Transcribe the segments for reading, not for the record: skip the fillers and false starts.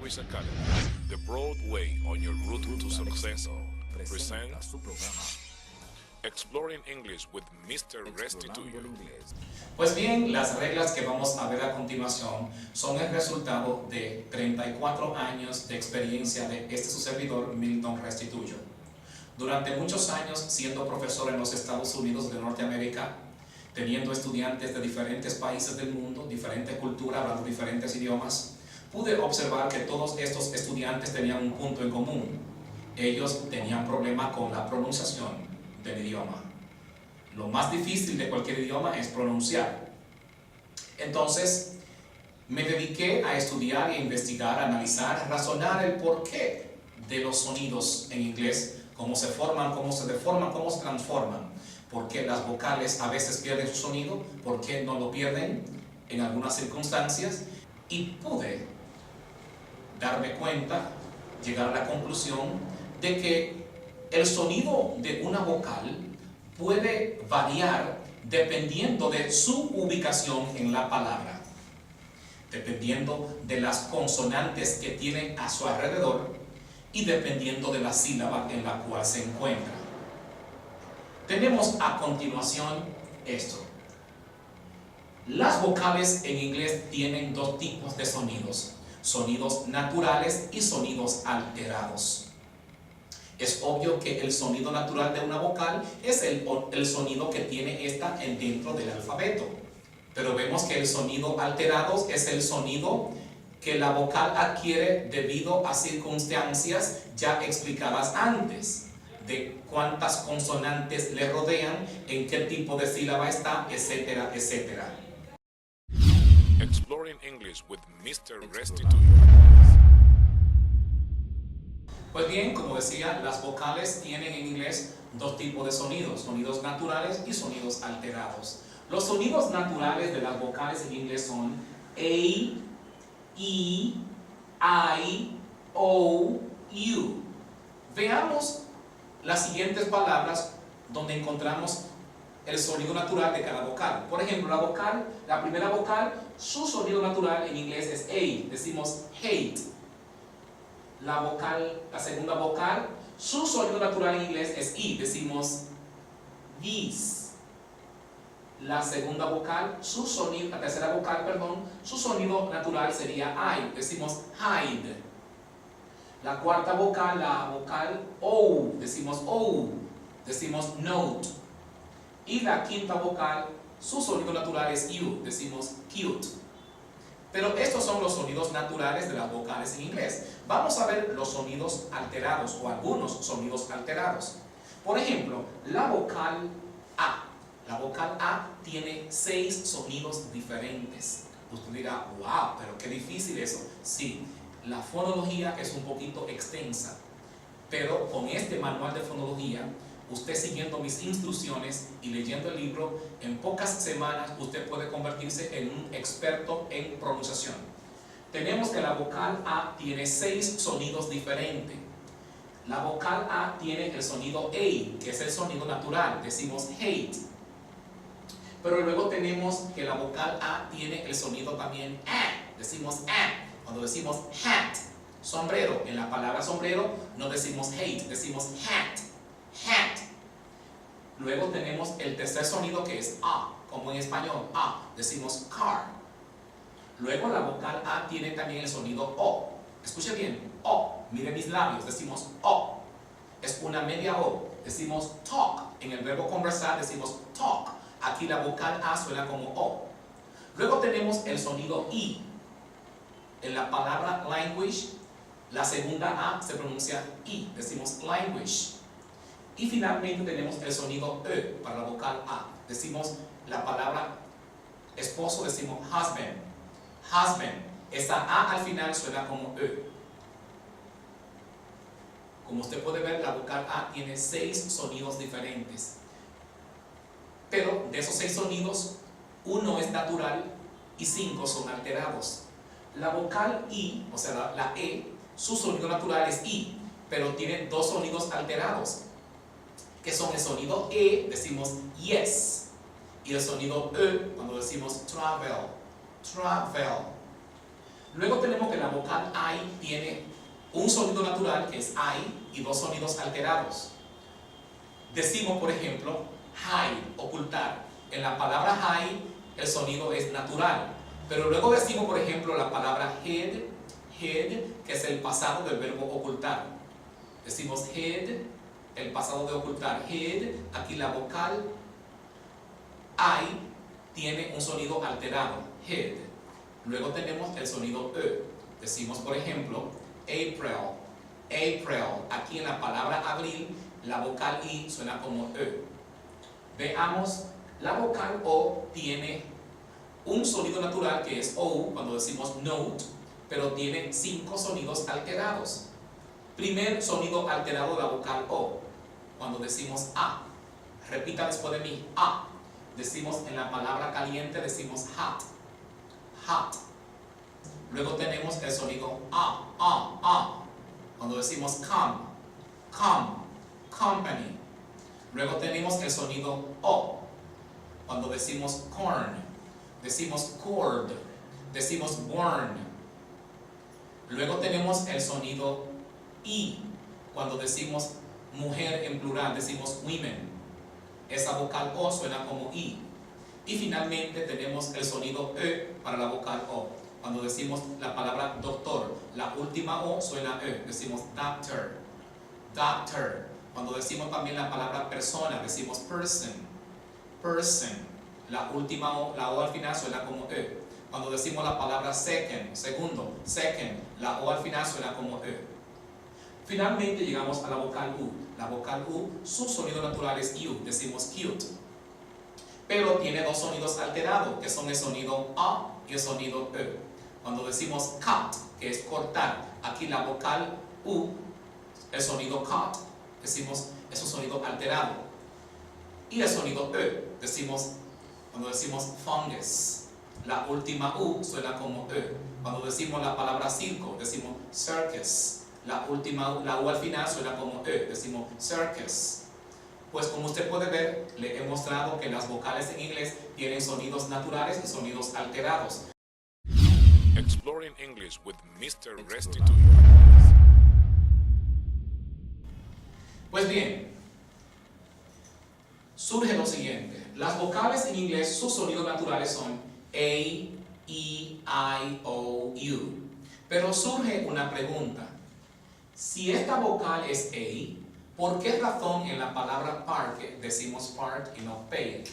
Language Academy, the broad way on your route to success, presents Exploring English with Mr. Restituyo. Pues bien, las reglas que vamos a ver a continuación son el resultado de 34 años de experiencia de su servidor, Milton Restituyo. Durante muchos años siendo profesor en los Estados Unidos de Norteamérica, teniendo estudiantes de diferentes países del mundo, diferentes culturas, hablando diferentes idiomas, pude observar que todos estos estudiantes tenían un punto en común. Ellos tenían problemas con la pronunciación del idioma. Lo más difícil de cualquier idioma es pronunciar. Entonces, me dediqué a estudiar e investigar, analizar, razonar el porqué de los sonidos en inglés, cómo se forman, cómo se deforman, cómo se transforman. ¿Por qué las vocales a veces pierden su sonido? ¿Por qué no lo pierden en algunas circunstancias? Y pude darme cuenta, llegar a la conclusión de que el sonido de una vocal puede variar dependiendo de su ubicación en la palabra, dependiendo de las consonantes que tiene a su alrededor y dependiendo de la sílaba en la cual se encuentra. Tenemos a continuación esto. Las vocales en inglés tienen dos tipos de sonidos: sonidos naturales y sonidos alterados. Es obvio que el sonido natural de una vocal es el sonido que tiene esta dentro del alfabeto. Pero vemos que el sonido alterado es el sonido que la vocal adquiere debido a circunstancias ya explicadas antes, de cuántas consonantes le rodean, en qué tipo de sílaba está, etcétera, etcétera. Exploring English with Mr. Restituyo. Pues bien, como decía, las vocales tienen en inglés dos tipos de sonidos: sonidos naturales y sonidos alterados. Los sonidos naturales de las vocales en inglés son A, E, I, O, U. Veamos las siguientes palabras donde encontramos el sonido natural de cada vocal. Por ejemplo, la primera vocal, su sonido natural en inglés es A, decimos hate. La segunda vocal, su sonido natural en inglés es I, decimos this. La tercera vocal, su sonido natural sería I, decimos hide. La cuarta vocal, la vocal O, decimos note. Y la quinta vocal, su sonido natural es U, decimos cute. Pero estos son los sonidos naturales de las vocales en inglés. Vamos a ver los sonidos alterados o algunos sonidos alterados. Por ejemplo, la vocal A. La vocal A tiene 6 sonidos diferentes. Usted dirá, wow, pero qué difícil eso. Sí, la fonología es un poquito extensa, pero con este manual de fonología, usted siguiendo mis instrucciones y leyendo el libro, en pocas semanas usted puede convertirse en un experto en pronunciación. Tenemos que la vocal A tiene 6 sonidos diferentes. La vocal A tiene el sonido A, que es el sonido natural, decimos hate. Pero luego tenemos que la vocal A tiene el sonido también A, decimos A. Cuando decimos hat, sombrero, en la palabra sombrero no decimos hate, decimos hat. Luego tenemos el tercer sonido, que es A, como en español, A, decimos car. Luego la vocal A tiene también el sonido O. Escuche bien, O, mire mis labios, decimos O. Es una media O, decimos talk. En el verbo conversar decimos talk. Aquí la vocal A suena como O. Luego tenemos el sonido I. En la palabra language, la segunda A se pronuncia I, decimos language. Y finalmente tenemos el sonido E para la vocal A. Decimos la palabra esposo, decimos husband. Esa A al final suena como E. Como usted puede ver, la vocal A tiene 6 sonidos diferentes. Pero de esos 6 sonidos, 1 es natural y 5 son alterados. La vocal I, o sea la E, su sonido natural es I, pero tiene 2 sonidos alterados, que son el sonido E, decimos yes, y el sonido E cuando decimos travel. Luego tenemos que la vocal I tiene un sonido natural, que es I, y dos sonidos alterados. Decimos, por ejemplo, hide, ocultar. En la palabra hide, el sonido es natural. Pero luego decimos, por ejemplo, la palabra hid, que es el pasado del verbo ocultar. Decimos hid, el pasado de ocultar. Hid, aquí la vocal I tiene un sonido alterado, hid. Luego tenemos el sonido E. Decimos, por ejemplo, April, April. Aquí en la palabra abril, la vocal I suena como E. Veamos, la vocal O tiene un sonido natural que es O cuando decimos note, pero tiene 5 sonidos alterados. Primer sonido alterado de la vocal O, cuando decimos A. Repita después de mí, A. Decimos en la palabra caliente, decimos hot, hot. Luego tenemos el sonido A. Cuando decimos come, come, company. Luego tenemos el sonido O. Cuando decimos corn, decimos cord, decimos born. Luego tenemos el sonido I. Cuando decimos mujer en plural, decimos women. Esa vocal O suena como I. Y finalmente tenemos el sonido E para la vocal O. Cuando decimos la palabra doctor, la última O suena E. Decimos doctor, doctor. Cuando decimos también la palabra persona, decimos person, person. La última O, la O al final suena como E. Cuando decimos la palabra second, segundo, second, la O al final suena como E. Finalmente llegamos a la vocal U. La vocal U, su sonido natural es U, decimos cute. Pero tiene dos sonidos alterados, que son el sonido A y el sonido E. Cuando decimos cut, que es cortar, aquí la vocal U, el sonido cut, decimos, es un sonido alterado. Y el sonido E, decimos, cuando decimos fungus, la última U suena como E. Cuando decimos la palabra circo, decimos circus. La última U, la U al final suena como E, decimos circus. Pues como usted puede ver, le he mostrado que las vocales en inglés tienen sonidos naturales y sonidos alterados. Exploring English with Mr. Restituyo. Pues bien, surge lo siguiente. Las vocales en inglés, sus sonidos naturales son A, E, I, O, U. Pero surge una pregunta. Si esta vocal es A, ¿por qué razón en la palabra park decimos park y no pay?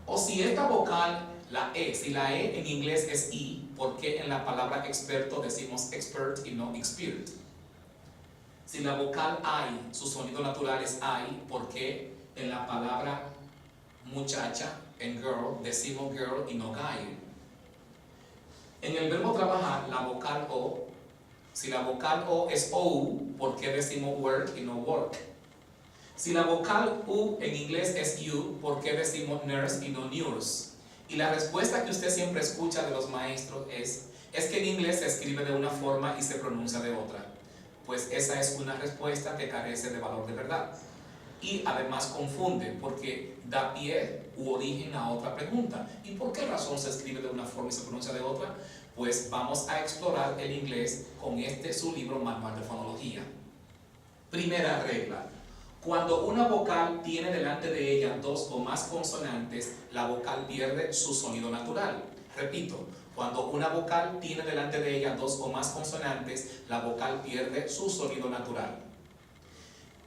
O si esta vocal, la E, si la E en inglés es I, ¿por qué en la palabra experto decimos expert y no expert? Si la vocal I, su sonido natural es I, ¿por qué en la palabra muchacha, en girl, decimos girl y no guy? En el verbo trabajar, la vocal O, si la vocal O es O, ¿por qué decimos work y no work? Si la vocal U en inglés es U, ¿por qué decimos nurse y no nurse? Y la respuesta que usted siempre escucha de los maestros es que en inglés se escribe de una forma y se pronuncia de otra. Pues esa es una respuesta que carece de valor de verdad. Y además confunde, porque da pie u origen a otra pregunta. ¿Y por qué razón se escribe de una forma y se pronuncia de otra? Pues vamos a explorar el inglés con su libro Manual de Fonología. Primera regla. Cuando una vocal tiene delante de ella dos o más consonantes, la vocal pierde su sonido natural. Repito, cuando una vocal tiene delante de ella dos o más consonantes, la vocal pierde su sonido natural.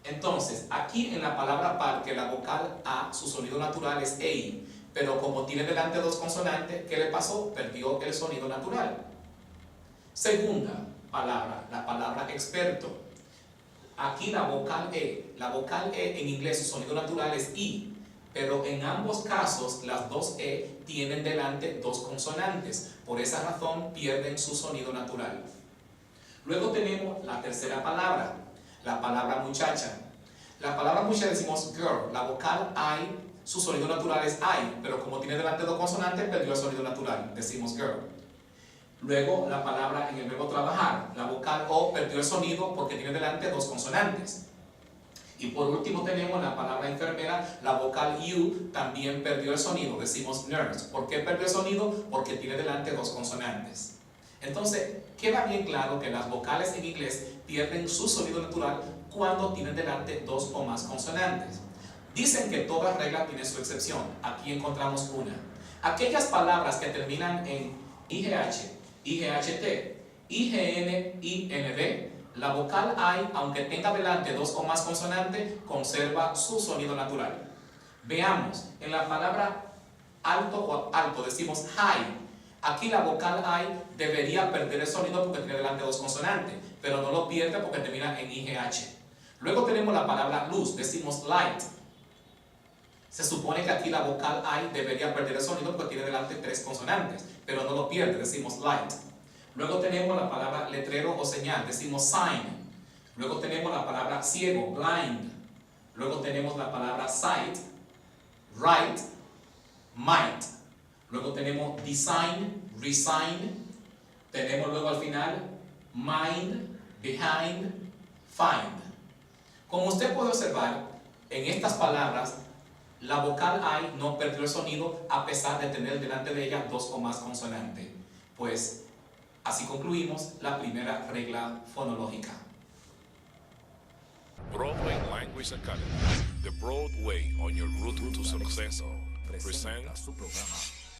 Entonces, aquí en la palabra parque, la vocal A, su sonido natural es A, pero como tiene delante dos consonantes, ¿qué le pasó? Perdió el sonido natural. Segunda palabra, la palabra experto. Aquí la vocal E en inglés su sonido natural es I, pero en ambos casos las dos E tienen delante dos consonantes, por esa razón pierden su sonido natural. Luego tenemos la tercera palabra, la palabra muchacha. La palabra muchacha decimos girl, la vocal I, su sonido natural es I, pero como tiene delante dos consonantes, perdió el sonido natural, decimos girl. Luego la palabra en el verbo trabajar, la vocal O perdió el sonido porque tiene delante dos consonantes. Y por último tenemos la palabra enfermera, la vocal U también perdió el sonido, decimos nurse. ¿Por qué perdió el sonido? Porque tiene delante dos consonantes. Entonces, queda bien claro que las vocales en inglés pierden su sonido natural cuando tienen delante dos o más consonantes. Dicen que toda regla tiene su excepción. Aquí encontramos una. Aquellas palabras que terminan en IGH, IGHT, IGN, IND, la vocal I, aunque tenga delante dos o más consonantes, conserva su sonido natural. Veamos, en la palabra alto o alto decimos high. Aquí la vocal I debería perder el sonido porque tiene delante dos consonantes, pero no lo pierde porque termina en IGH. Luego tenemos la palabra luz, decimos light. Se supone que aquí la vocal I debería perder el sonido porque tiene delante tres consonantes, pero no lo pierde, decimos light. Luego tenemos la palabra letrero o señal, decimos sign. Luego tenemos la palabra ciego, blind. Luego tenemos la palabra sight, right, might. Luego tenemos design, resign. Tenemos luego al final mind, behind, find. Como usted puede observar, en estas palabras la vocal I no perdió el sonido a pesar de tener delante de ella dos o más consonantes. Pues así concluimos la primera regla fonológica. Broadway Language Academy, the broad way on your route to success, presenta su programa